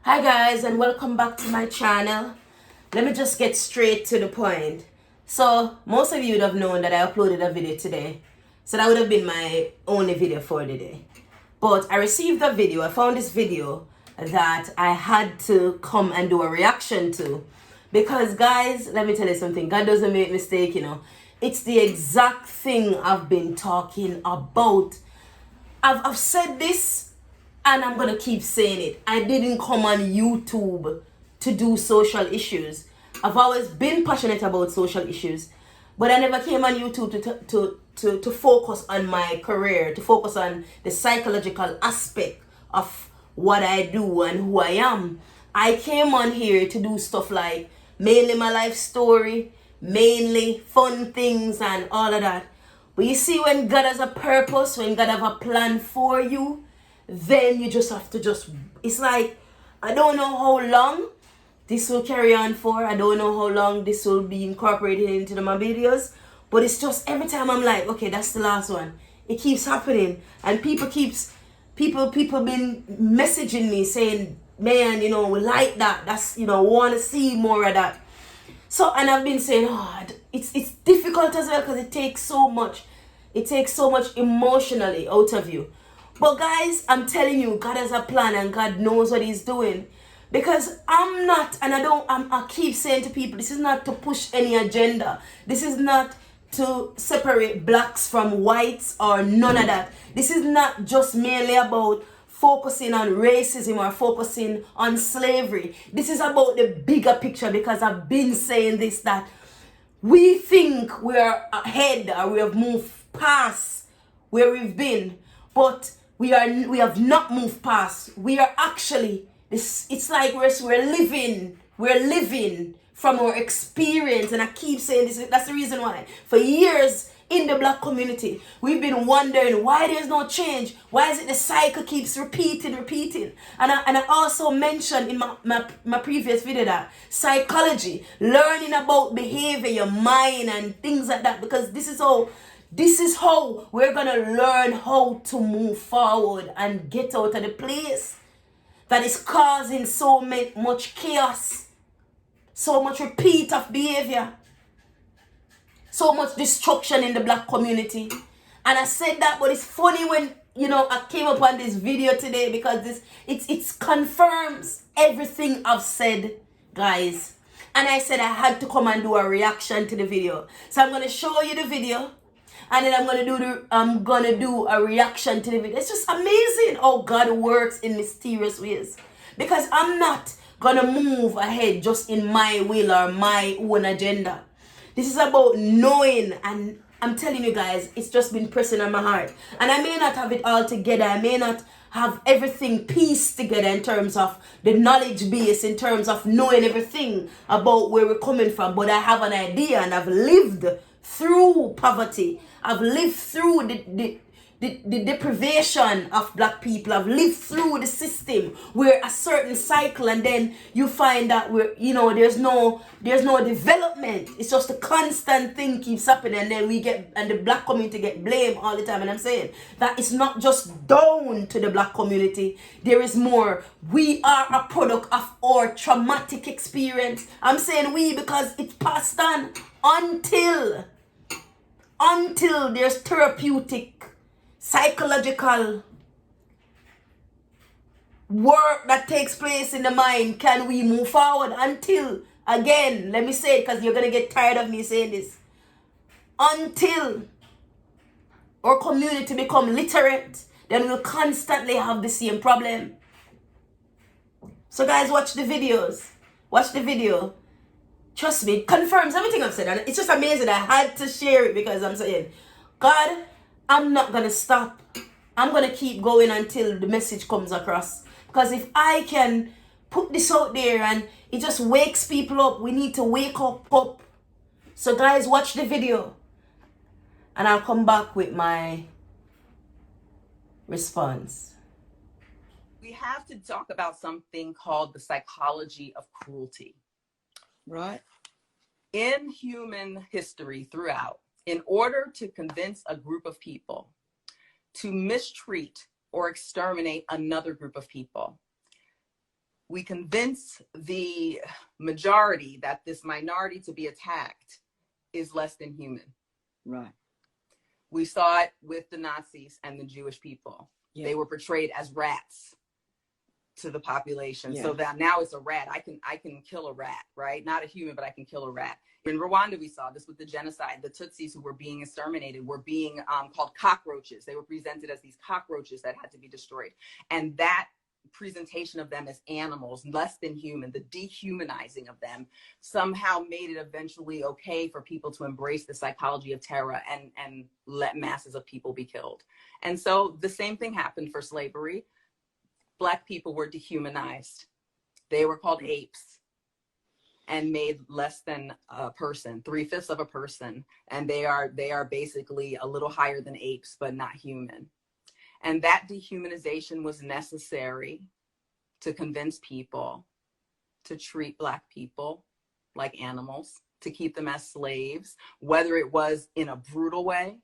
Hi guys, and welcome back to my channel. Let me just get straight to the point. So most of you would have known that I uploaded a video today, so that would have been my only video for the day. But I received a video, I found this video that I had to come and do a reaction to, because guys, let me tell you something, God doesn't make mistake, it's the exact thing I've been talking about. I've said this and I'm gonna keep saying it. I didn't come on YouTube to do social issues. I've always been passionate about social issues, but I never came on YouTube to focus on my career, to focus on the psychological aspect of what I do and who I am. I came on here to do stuff like mainly my life story, mainly fun things and all of that. But you see, when God has a purpose, when God have a plan for you, then you just have to it's like, I don't know how long this will carry on for. I don't know how long this will be incorporated into my videos. But it's just every time I'm like, okay, that's the last one. It keeps happening. And people been messaging me saying, man, we like that. That's, want to see more of that. So, and I've been saying, it's difficult as well, because it takes so much emotionally out of you. But guys, I'm telling you, God has a plan and God knows what he's doing. Because I keep saying to people, this is not to push any agenda. This is not to separate blacks from whites or none of that. This is not just merely about focusing on racism or focusing on slavery. This is about the bigger picture, because I've been saying this, that we think we're ahead or we have moved past where we've been, but we have not moved past. We are actually, it's like we're living from our experience. And I keep saying this, that's the reason why for years in the black community we've been wondering why there's no change. Why is it the cycle keeps repeating? And I also mentioned in my previous video that psychology, learning about behavior, your mind and things like that, because this is how we're gonna learn how to move forward and get out of the place that is causing so much chaos, so much repeat of behavior, so much destruction in the black community. And I said that, but it's funny when I came up on this video today, because it confirms everything I've said, guys. And I said I had to come and do a reaction to the video. So I'm gonna show you the video, and then I'm gonna do a reaction to the video. It's just amazing how God works in mysterious ways, because I'm not gonna move ahead just in my will or my own agenda. This is about knowing, and I'm telling you guys, it's just been pressing on my heart. And I may not have it all together. I may not have everything pieced together in terms of the knowledge base, in terms of knowing everything about where we're coming from. But I have an idea, and I've lived through poverty. I've lived through the deprivation of black people. I've lived through the system where a certain cycle, and then you find that there's no development. It's just a constant thing keeps happening, and then the black community get blamed all the time. And I'm saying that it's not just down to the black community. There is more. We are a product of our traumatic experience. I'm saying we because it's passed on until there's therapeutic, psychological work that takes place in the mind. Can we move forward? Until, again, let me say it, because you're going to get tired of me saying this, until our community become literate, then we'll constantly have the same problem. So guys, watch the video. Trust me, it confirms everything I've said, and it's just amazing. I had to share it, because I'm saying, God, I'm not going to stop. I'm going to keep going until the message comes across. Because if I can put this out there and it just wakes people up, we need to wake up. So guys, watch the video, and I'll come back with my response. We have to talk about something called the psychology of cruelty. Right. In human history throughout, in order to convince a group of people to mistreat or exterminate another group of people, we convince the majority that this minority to be attacked is less than human. Right. We saw it with the Nazis and the Jewish people. Yeah. They were portrayed as rats to the population. Yeah. So that now it's a rat. I can kill a rat, right? Not a human, but I can kill a rat. In Rwanda, we saw this with the genocide. The Tutsis who were being exterminated were being called cockroaches. They were presented as these cockroaches that had to be destroyed. And that presentation of them as animals, less than human, the dehumanizing of them, somehow made it eventually okay for people to embrace the psychology of terror and let masses of people be killed. And so the same thing happened for slavery. Black people were dehumanized. They were called apes and made less than a person, 3/5 of a person. And they are basically a little higher than apes, but not human. And that dehumanization was necessary to convince people to treat Black people like animals, to keep them as slaves, whether it was in a brutal way,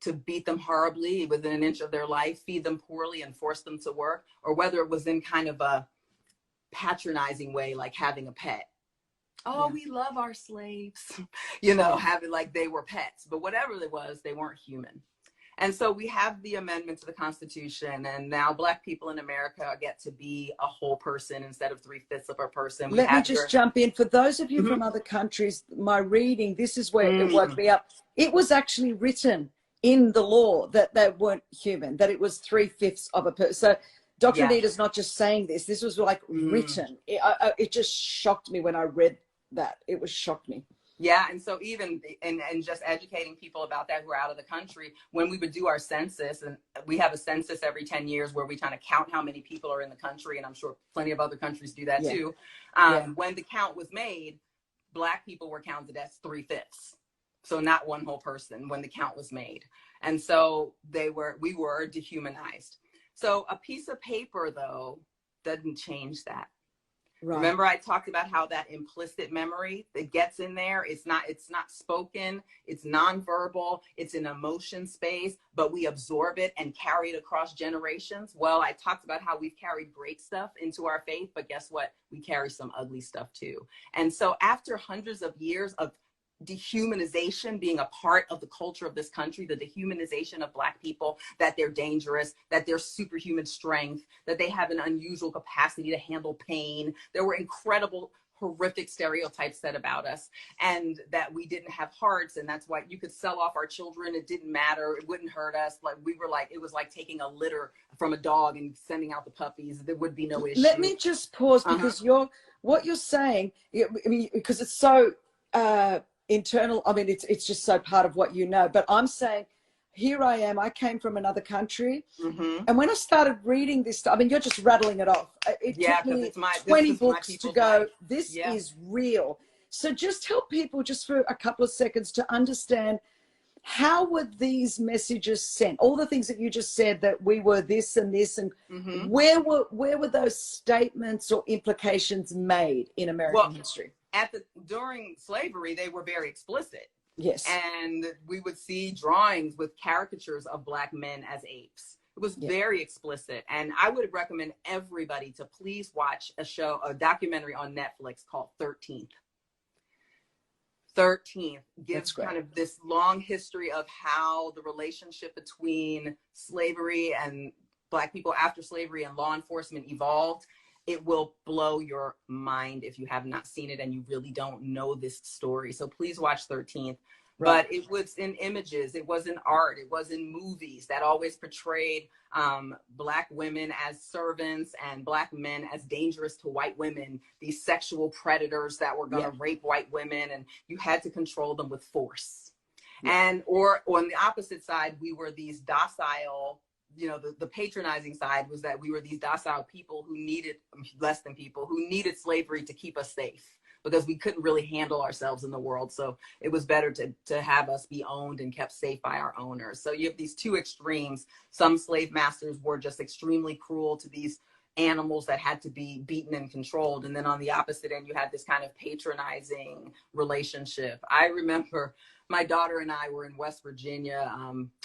to beat them horribly within an inch of their life, feed them poorly and force them to work, or whether it was in kind of a patronizing way, like having a pet. Oh, yeah, we love our slaves, having like they were pets, but whatever it was, they weren't human. And so we have the amendment to the Constitution, and now Black people in America get to be a whole person instead of 3/5 of a person. Let me just jump in. For those of you from other countries, my reading, this is where it woke me up. It was actually written in the law that they weren't human, that it was 3/5 of a person. So Dr. Anita's not just saying this. This was like written. It just shocked me when I read that. It was shocked me. Yeah, and so even and just educating people about that who are out of the country, when we would do our census, and we have a census every 10 years where we kind of count how many people are in the country, and I'm sure plenty of other countries do that too. When the count was made, Black people were counted as 3/5. So not one whole person when the count was made. And so we were dehumanized. So a piece of paper though doesn't change that. Right. Remember I talked about how that implicit memory that gets in there, it's not spoken, it's nonverbal, it's an emotion space, but we absorb it and carry it across generations. Well, I talked about how we've carried great stuff into our faith, but guess what? We carry some ugly stuff too. And so after hundreds of years of dehumanization being a part of the culture of this country, the dehumanization of Black people, that they're dangerous, that they're superhuman strength, that they have an unusual capacity to handle pain. There were incredible, horrific stereotypes said about us, and that we didn't have hearts, and that's why you could sell off our children. It didn't matter. It wouldn't hurt us. It was like taking a litter from a dog and sending out the puppies. There would be no issue. Let me just pause because what you're saying, I mean, because it's so internal. I mean, it's just so part of what you know. But I'm saying, here I am. I came from another country, and when I started reading this stuff, I mean, you're just rattling it off. It took me 20 books to go, life. This is real. So just help people just for a couple of seconds to understand, how were these messages sent? All the things that you just said, that we were this and this, and where were those statements or implications made in American history? During slavery, they were very explicit. Yes. And we would see drawings with caricatures of Black men as apes. It was very explicit. And I would recommend everybody to please watch a documentary on Netflix called 13th. 13th gives kind of this long history of how the relationship between slavery and Black people after slavery and law enforcement evolved. It will blow your mind if you have not seen it and you really don't know this story. So please watch 13th. Right. But it was in images, it was in art, it was in movies that always portrayed Black women as servants and Black men as dangerous to white women, these sexual predators that were going to rape white women, and you had to control them with force. Or on the opposite side, we were these docile, the patronizing side was that we were these docile people who needed slavery to keep us safe, because we couldn't really handle ourselves in the world. So it was better to have us be owned and kept safe by our owners. So you have these two extremes. Some slave masters were just extremely cruel to these animals that had to be beaten and controlled. And then on the opposite end, you had this kind of patronizing relationship. I remember my daughter and I were in West Virginia.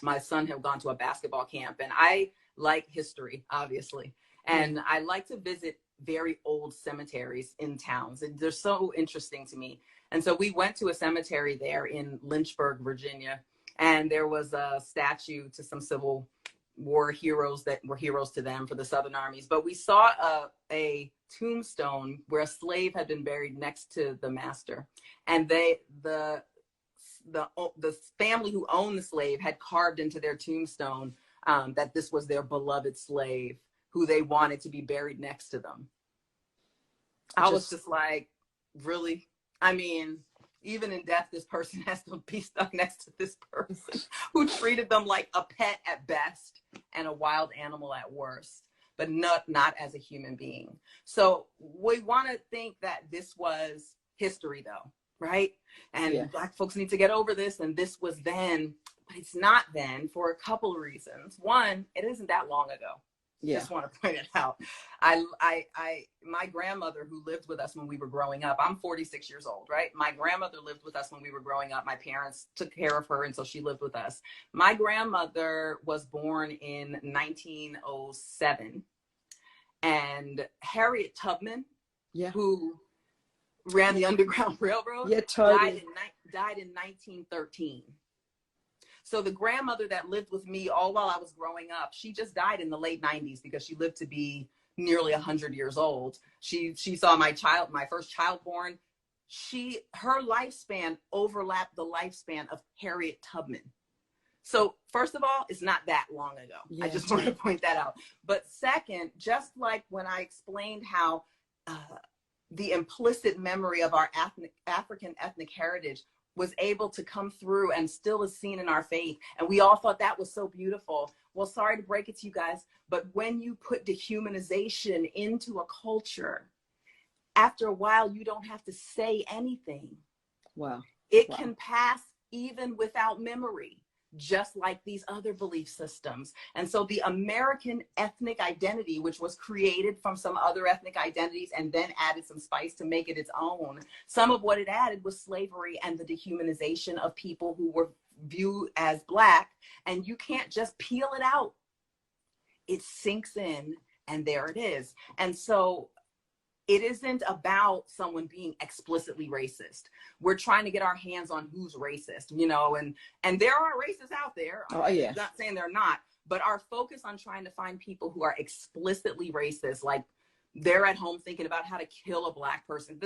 My son had gone to a basketball camp, and I like history, obviously. And I like to visit very old cemeteries in towns. And they're so interesting to me. And so we went to a cemetery there in Lynchburg, Virginia, and there was a statue to some Civil War heroes that were heroes to them for the Southern armies. But we saw a tombstone where a slave had been buried next to the master. And the family who owned the slave had carved into their tombstone that this was their beloved slave who they wanted to be buried next to them. I was just like, really? I mean, even in death, this person has to be stuck next to this person who treated them like a pet at best and a wild animal at worst, but not as a human being. So we want to think that this was history, though, right? And Black folks need to get over this, and this was then, but it's not then for a couple of reasons. One, it isn't that long ago. Just want to point it out. My grandmother, who lived with us when we were growing up, I'm 46 years old, right? My grandmother lived with us when we were growing up. My parents took care of her, and so she lived with us. My grandmother was born in 1907, and Harriet Tubman, who ran the Underground Railroad, died in 1913. So the grandmother that lived with me all while I was growing up, she just died in the late 90s because she lived to be nearly 100 years old. She saw my first child born. Her lifespan overlapped the lifespan of Harriet Tubman. So first of all, it's not that long ago. I just want to point that out. But second, just like when I explained how the implicit memory of our African ethnic heritage was able to come through and still is seen in our faith. And we all thought that was so beautiful. Well, sorry to break it to you guys, but when you put dehumanization into a culture, after a while, you don't have to say anything. Wow. It can pass even without memory, just like these other belief systems. And so the American ethnic identity, which was created from some other ethnic identities and then added some spice to make it its own, some of what it added was slavery and the dehumanization of people who were viewed as Black. And you can't just peel it out. It sinks in, and there it is. And so it isn't about someone being explicitly racist. We're trying to get our hands on who's racist, you know, and there are racists out there. I'm not saying they're not, but our focus on trying to find people who are explicitly racist, like they're at home thinking about how to kill a Black person.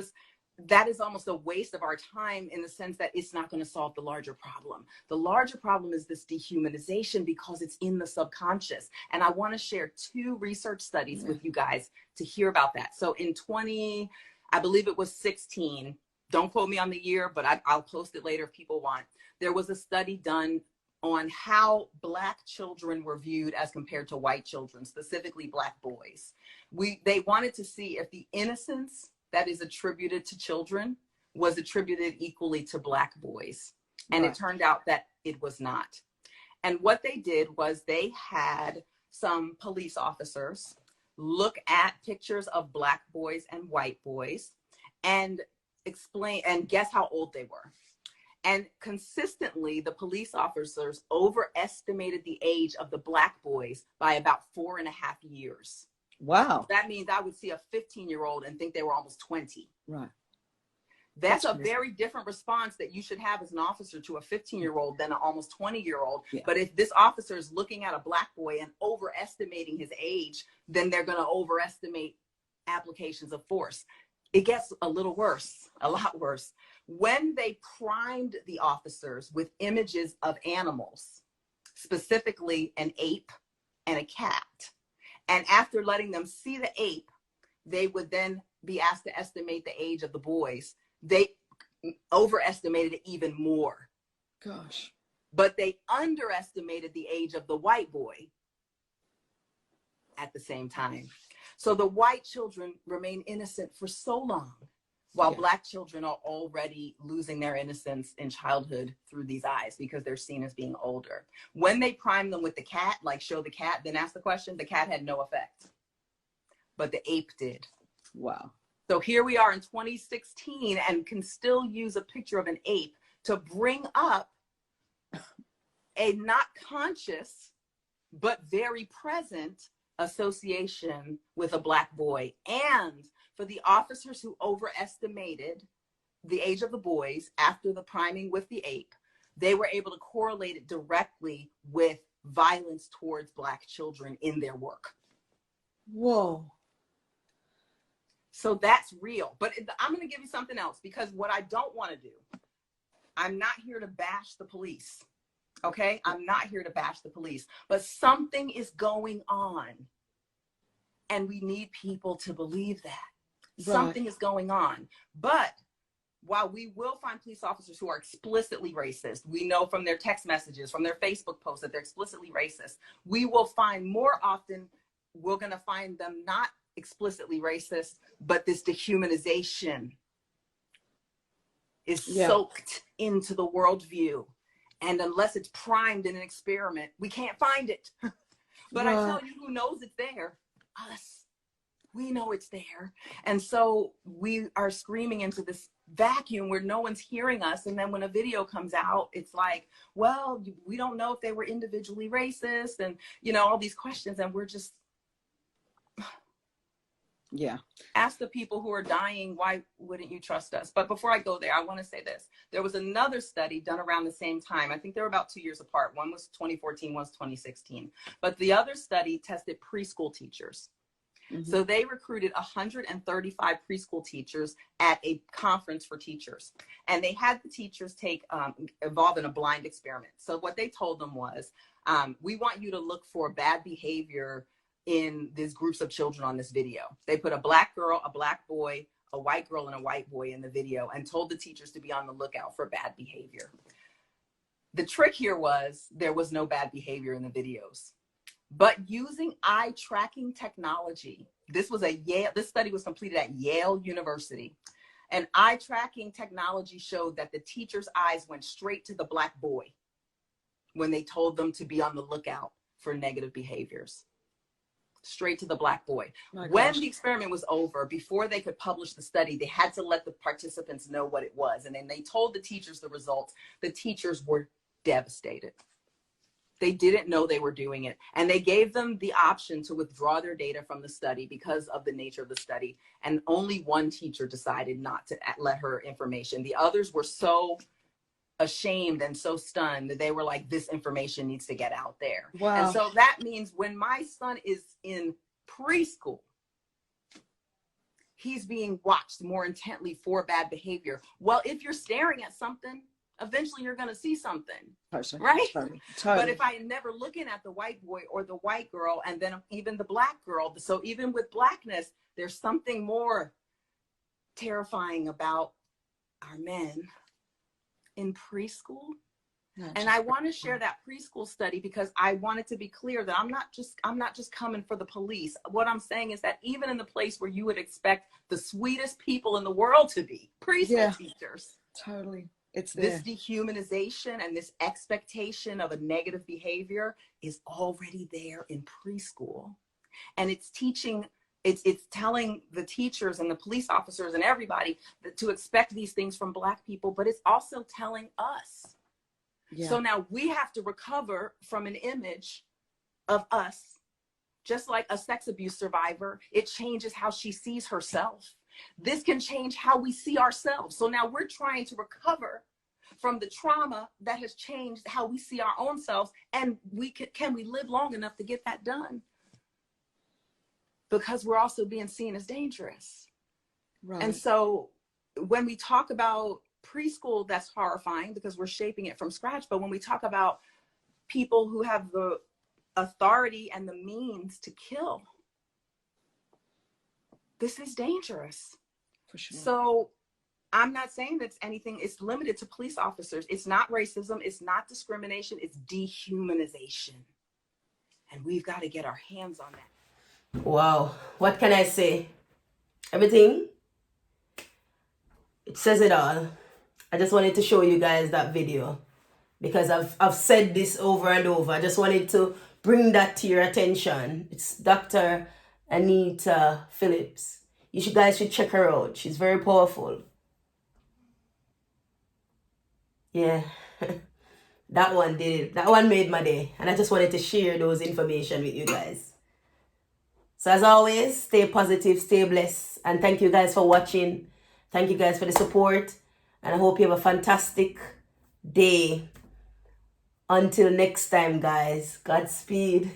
That is almost a waste of our time in the sense that it's not going to solve the larger problem. The larger problem is this dehumanization because it's in the subconscious. And I want to share 2 research studies with you guys to hear about that. So in I believe it was 16, don't quote me on the year, but I'll post it later if people want. There was a study done on how Black children were viewed as compared to white children, specifically Black boys. They wanted to see if the innocence that is attributed to children was attributed equally to Black boys. And it turned out that it was not. And what they did was they had some police officers look at pictures of Black boys and white boys and explain and guess how old they were. And consistently, the police officers overestimated the age of the Black boys by about 4.5 years. Wow. That means I would see a 15-year-old and think they were almost 20. Right. That's a very different response that you should have as an officer to a 15-year-old than an almost 20-year-old. But if this officer is looking at a Black boy and overestimating his age, then they're going to overestimate applications of force. It gets a little worse, a lot worse. When they primed the officers with images of animals, specifically an ape and a cat, and after letting them see the ape, they would then be asked to estimate the age of the boys. They overestimated it even more. Gosh. But they underestimated the age of the white boy at the same time. So the white children remain innocent for so long, while Black children are already losing their innocence in childhood through these eyes because they're seen as being older. When they prime them with the cat, like show the cat, then ask the question, the cat had no effect, but the ape did. Wow. So here we are in 2016 and can still use a picture of an ape to bring up a not conscious, but very present association with a Black boy, and for the officers who overestimated the age of the boys after the priming with the ape, they were able to correlate it directly with violence towards Black children in their work. Whoa. So that's real. But I'm going to give you something else, because what I don't want to do, I'm not here to bash the police. Okay? I'm not here to bash the police. But something is going on. And we need people to believe that. Right. Something is going on. But while we will find police officers who are explicitly racist, we know from their text messages, from their Facebook posts that they're explicitly racist, we will find more often, we're going to find them not explicitly racist, but this dehumanization is soaked into the worldview. And unless it's primed in an experiment, we can't find it. But I tell you, who knows it's there? Us. We know it's there. And so we are screaming into this vacuum where no one's hearing us. And then when a video comes out, it's like, well, we don't know if they were individually racist, and, you know, all these questions. And we're just, ask the people who are dying, why wouldn't you trust us? But before I go there, I want to say this. There was another study done around the same time. I think they were about 2 years apart. One was 2014, one was 2016. But the other study tested preschool teachers. Mm-hmm. So they recruited 135 preschool teachers at a conference for teachers. And they had the teachers involved in a blind experiment. So what they told them was, we want you to look for bad behavior in these groups of children on this video. They put a Black girl, a Black boy, a white girl, and a white boy in the video, and told the teachers to be on the lookout for bad behavior. The trick here was there was no bad behavior in the videos. But using eye tracking technology, this study was completed at Yale University. And eye tracking technology showed that the teacher's eyes went straight to the Black boy when they told them to be on the lookout for negative behaviors. Straight to the Black boy. When the experiment was over, before they could publish the study, they had to let the participants know what it was. And then they told the teachers the results. The teachers were devastated. They didn't know they were doing it. And they gave them the option to withdraw their data from the study because of the nature of the study. And only one teacher decided not to let her information. The others were so ashamed and so stunned that they were like, this information needs to get out there. Wow. And so that means when my son is in preschool, he's being watched more intently for bad behavior. Well, if you're staring at something, eventually you're going to see something, right? Totally. But if I'm never looking at the white boy or the white girl, and then even the Black girl, so even with Blackness, there's something more terrifying about our men in preschool. And I want to share that preschool study because I want it to be clear that I'm not just coming for the police. What I'm saying is that even in the place where you would expect the sweetest people in the world to be, preschool teachers. Totally. It's there. This dehumanization and this expectation of a negative behavior is already there in preschool. And it's teaching, it's telling the teachers and the police officers and everybody to expect these things from Black people, but it's also telling us. Yeah. So now we have to recover from an image of us, just like a sex abuse survivor. It changes how she sees herself. This can change how we see ourselves. So now we're trying to recover from the trauma that has changed how we see our own selves. And can we live long enough to get that done? Because we're also being seen as dangerous. Right. And so when we talk about preschool, that's horrifying because we're shaping it from scratch. But when we talk about people who have the authority and the means to kill, this is dangerous. For sure. So I'm not saying that's anything, it's limited to police officers. It's not racism, it's not discrimination, it's dehumanization. And we've got to get our hands on that. Wow, what can I say? Everything, it says it all. I just wanted to show you guys that video because I've said this over and over. I just wanted to bring that to your attention. It's Dr. Anita Phillips. You guys should check her out. She's very powerful. Yeah, that one did it. That one made my day. And I just wanted to share those information with you guys. So as always, stay positive, stay blessed. And thank you guys for watching. Thank you guys for the support. And I hope you have a fantastic day. Until next time, guys. Godspeed.